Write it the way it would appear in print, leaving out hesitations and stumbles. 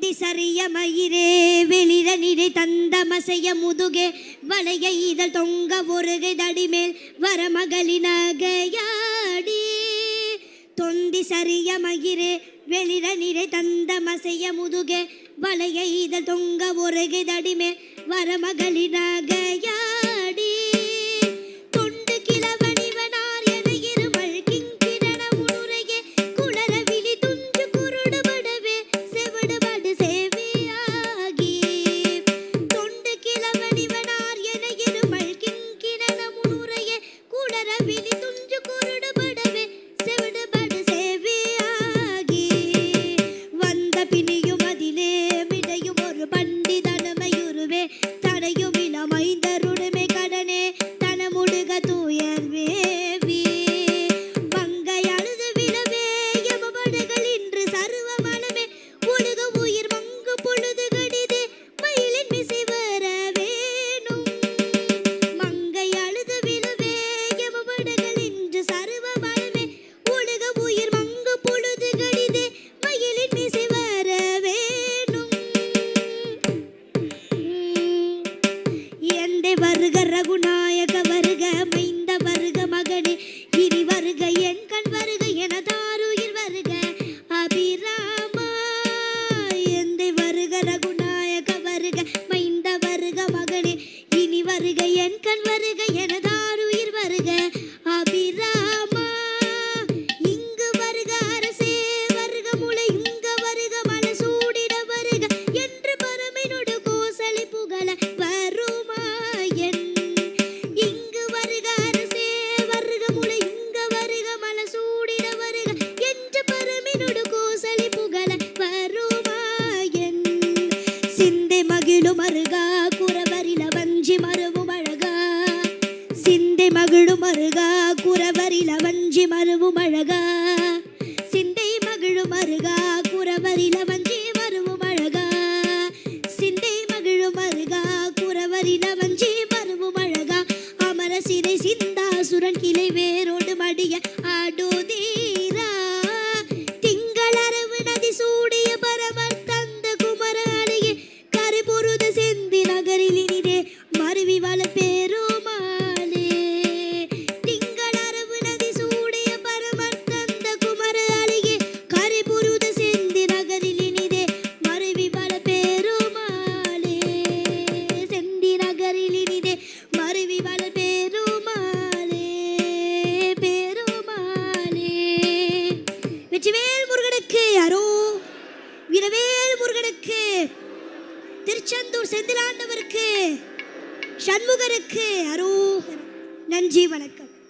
தொந்தி சரிய மயிரே வெளிர நிறை தந்த மசைய முதுகே வளைய இதழ் தொங்க ஒருகை தடிமேல் வர மகளின் நகையாடி. தொந்தி சரிய மயிரே வெளிர நிறை தந்த மசைய முதுகே வளைய இதழ் தொங்க ஒருகை தடிமேல் வர மகளின் நகையாடி. வருக ரகுநாயக வருக மைந்த வருக மகனே இனி வருக என் கண் வருக எனதாருயிர் வருக அபிராமா. எந்தை வருக ரகுநாயக வருக மைந்த வருக மகனே இனி வருக என் கண் வருக எனதாருயிர் வருக அபிராமா. இங்கு வருக அரசே வருக முளை இங்க வருக மலை சூடிட வருக என்று பரமினோடு கோசலை புகழ வருமா. சிந்தை மகிழும் அருகா குறவரில வஞ்சி மருவும் அழகா. சிந்தை மகிழும் அருகா குறவரில வஞ்சி மருவும் அழகா. சிந்தை மகிழும் அருகா குறவரில வஞ்சி மருவும் அழகா. சிந்தை மகிழும் அருகா குறவரில வஞ்சி மருவும் அழகா. அமர சிதை சிந்தாசுரன் கிளை வேரோடு மடிய ஆடுதீரா. திங்களரவு நதி சூடிய பரமர் தந்த குமர அழகே கரிபுருத செந்தி நகரில் இனிதே மருவி வள பெருமாளே. திங்களரவு நதி சூடிய பரமர் தந்த குமர அழகே கரிபுருத செந்தி நகரில் இனிதே மருவி வள பெருமாளே. செந்தி நகரில் இனிதே மருவி வள பெருமாளே பெருமாளே. வெற்றிவேல் முருகனுக்கு அரோ வீரவேல் முருகனுக்கு திருச்செந்தூர் செந்திலாண்டவருக்கு சண்முகருக்கு அரோகரம். நன்றி வணக்கம்.